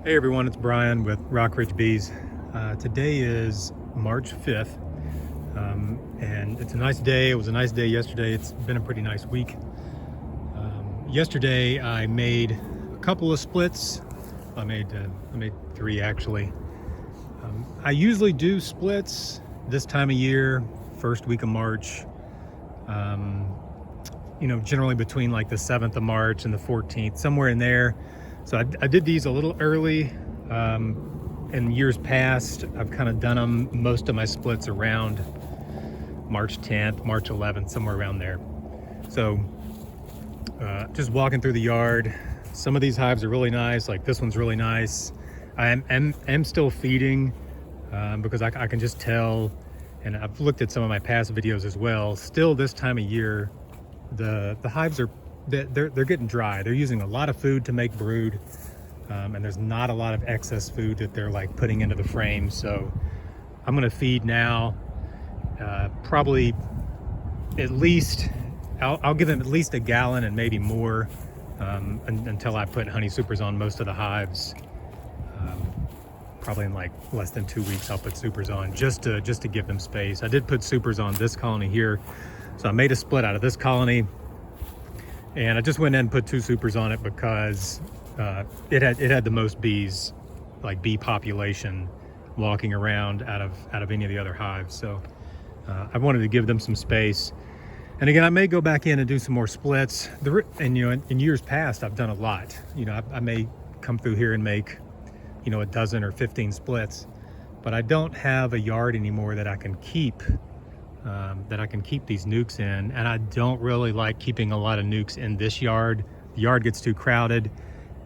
Hey everyone, it's Brian with Rock Ridge Bees. Today is March 5th, and it's a nice day. It was a nice day yesterday. It's been a pretty nice week. Yesterday I made a couple of splits. I made 3 actually. I usually do splits this time of year, first week of March. Generally between like the 7th of March and the 14th, somewhere in there. So I did these a little early. In years past, I've kind of done them, most of my splits around March 10th, March 11th, somewhere around there. So just walking through the yard, some of these hives are really nice, like this one's really nice. I am still feeding because I can just tell, and I've looked at some of my past videos as well, still this time of year, the hives are, they're getting dry. They're using a lot of food to make brood, and there's not a lot of excess food that they're like putting into the frame. So I'm gonna feed now, probably at least, I'll give them at least a gallon and maybe more until I put honey supers on most of the hives. Probably in like less than 2 weeks I'll put supers on just to give them space. I did put supers on this colony here. So I made a split out of this colony, and I just went in and put 2 supers on it because it had the most bees, like bee population, walking around out of any of the other hives. So I wanted to give them some space. And again, I may go back in and do some more splits. And in years past, I've done a lot. I may come through here and make a dozen or 15 splits, but I don't have a yard anymore that I can keep. These nukes in, and I don't really like keeping a lot of nukes in this yard. The yard gets too crowded.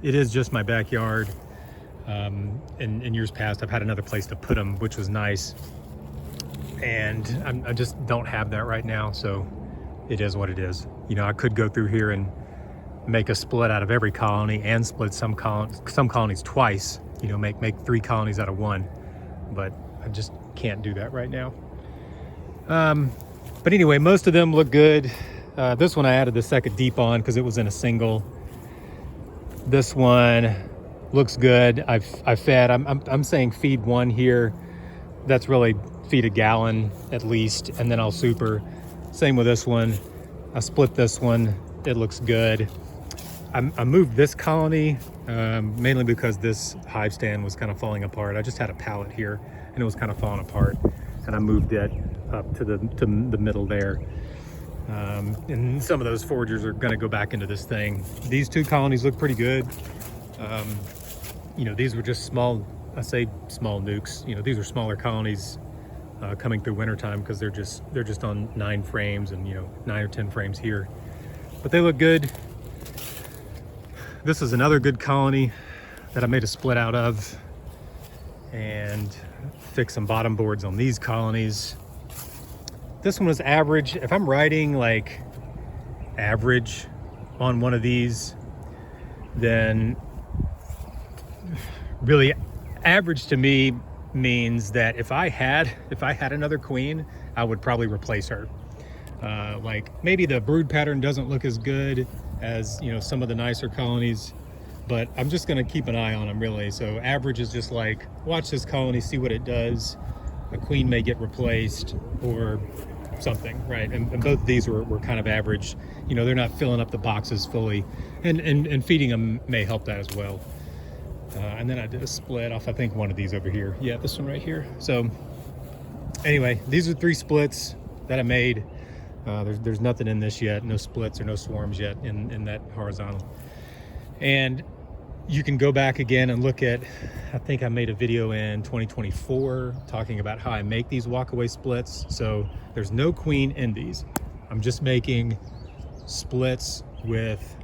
It is just my backyard. In years past, I've had another place to put them, which was nice, and I just don't have that right now. So it is what it is. I could go through here and make a split out of every colony and split some colonies twice. Make 3 colonies out of 1, but I just can't do that right now. But anyway, most of them look good. This one I added the second deep on because it was in a single. This one looks good. I fed. I'm saying feed 1 here. That's really feed a gallon at least, and then I'll super. Same with this one. I split this one. It looks good. I moved this colony mainly because this hive stand was kind of falling apart. I just had a pallet here and it was kind of falling apart, and I moved it up to the middle there. And some of those foragers are going to go back into this thing. These 2 colonies look pretty good. These were just small, I say small nukes. These are smaller colonies coming through wintertime because they're just on 9 frames and 9 or 10 frames here. But they look good. This is another good colony that I made a split out of, and fix some bottom boards on these colonies. This one was average. If I'm writing like average on one of these, then really average to me means that if I had another queen, I would probably replace her. Like maybe the brood pattern doesn't look as good as some of the nicer colonies, but I'm just going to keep an eye on them really. So average is just like, watch this colony, see what it does. A queen may get replaced or something, right? And both of these were kind of average. They're not filling up the boxes fully, and feeding them may help that as well. And then I did a split off, I think, one of these over here. Yeah, this one right here. So anyway, these are 3 splits that I made. There's nothing in this yet, no splits or no swarms yet in that horizontal. And you can go back again and look at, I think I made a video in 2024 talking about how I make these walkaway splits. So there's no queen in these. I'm just making splits with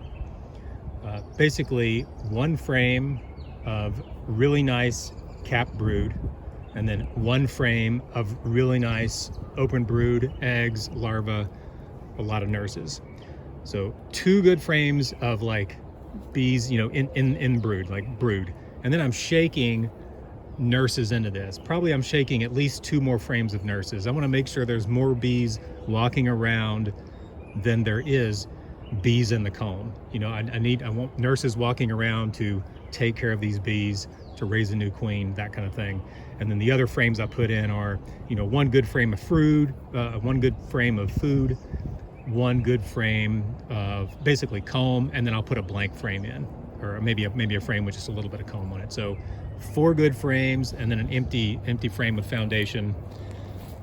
basically 1 frame of really nice capped brood, and then 1 frame of really nice open brood, eggs, larvae, a lot of nurses. So 2 good frames of like bees, in brood, like brood. And then I'm shaking nurses into this. Probably I'm shaking at least 2 more frames of nurses. I want to make sure there's more bees walking around than there is bees in the comb. I want nurses walking around to take care of these bees, to raise a new queen, that kind of thing. And then the other frames I put in are, you know, one good frame of food, one good frame of food, one good frame of basically comb, and then I'll put a blank frame in, or maybe a frame with just a little bit of comb on it. So 4 good frames, and then an empty frame of foundation.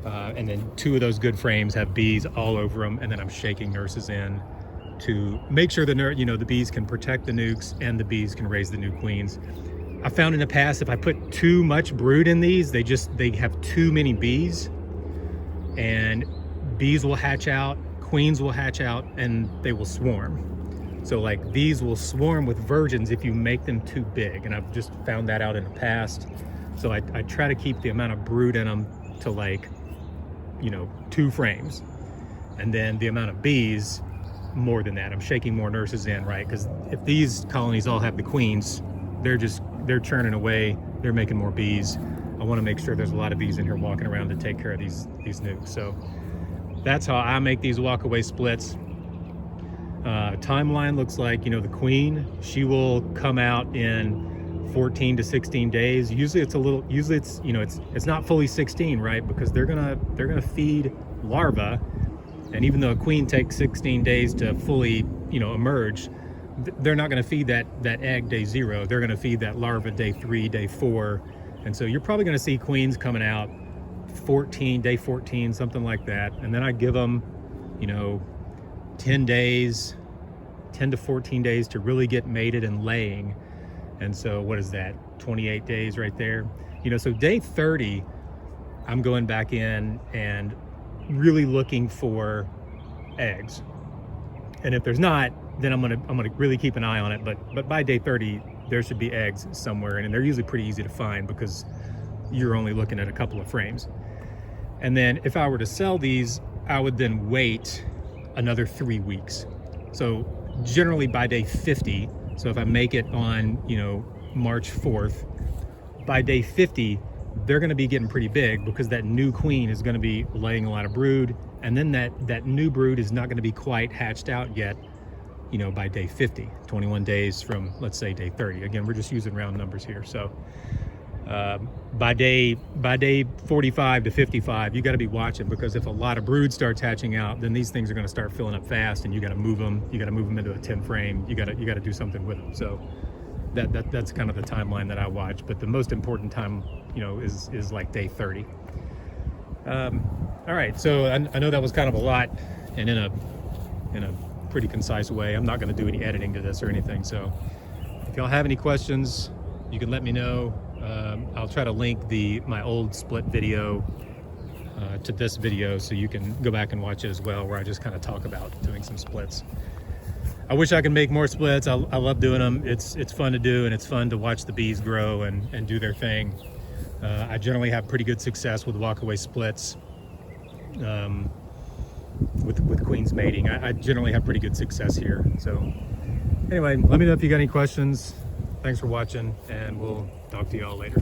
And then 2 of those good frames have bees all over them, and then I'm shaking nurses in to make sure the bees can protect the nukes and the bees can raise the new queens. I found in the past, if I put too much brood in these, they have too many bees, and bees will hatch out, queens will hatch out, and they will swarm. So like these will swarm with virgins if you make them too big, and I've just found that out in the past. So I try to keep the amount of brood in them to like, you know, 2 frames, and then the amount of bees more than that. I'm shaking more nurses in, right? Because if these colonies all have the queens, they're churning away, they're making more bees. I want to make sure there's a lot of bees in here walking around to take care of these nukes. So that's how I make these walkaway splits. Timeline looks like, you know, the queen, she will come out in 14 to 16 days. Usually it's you know, it's not fully 16, right? Because they're gonna feed larvae, and even though a queen takes 16 days to fully, you know, emerge, they're not going to feed that egg day 0. They're going to feed that larva day 3, day 4. And so you're probably going to see queens coming out day 14, something like that. And then I give them, you know, 10 to 14 days to really get mated and laying. And so what is that? 28 days right there. You know, so day 30, I'm going back in and really looking for eggs. And if there's not, then I'm gonna really keep an eye on it. But by day 30, there should be eggs somewhere, and they're usually pretty easy to find because you're only looking at a couple of frames. And then if I were to sell these, I would then wait another 3 weeks. So generally by day 50, so if I make it on, you know, March 4th, by day 50, they're gonna be getting pretty big because that new queen is gonna be laying a lot of brood, and then that new brood is not gonna be quite hatched out yet, you know, by day 50, 21 days from, let's say, day 30. Again, we're just using round numbers here. So by day 45 to 55, you got to be watching, because if a lot of brood starts hatching out, then these things are going to start filling up fast, and you got to move them. You got to move them into a 10 frame. You got to do something with them. So that's kind of the timeline that I watch. But the most important time, you know, is like day 30. All right. So I know that was kind of a lot, and in a pretty concise way. I'm not going to do any editing to this or anything. So if y'all have any questions, you can let me know. I'll try to link my old split video to this video, so you can go back and watch it as well, where I just kind of talk about doing some splits. I wish I could make more splits. I love doing them. It's fun to do, and it's fun to watch the bees grow and do their thing. I generally have pretty good success with walkaway splits. With queens mating, I generally have pretty good success here. So anyway, let me know if you got any questions. Thanks for watching, and we'll talk to y'all later.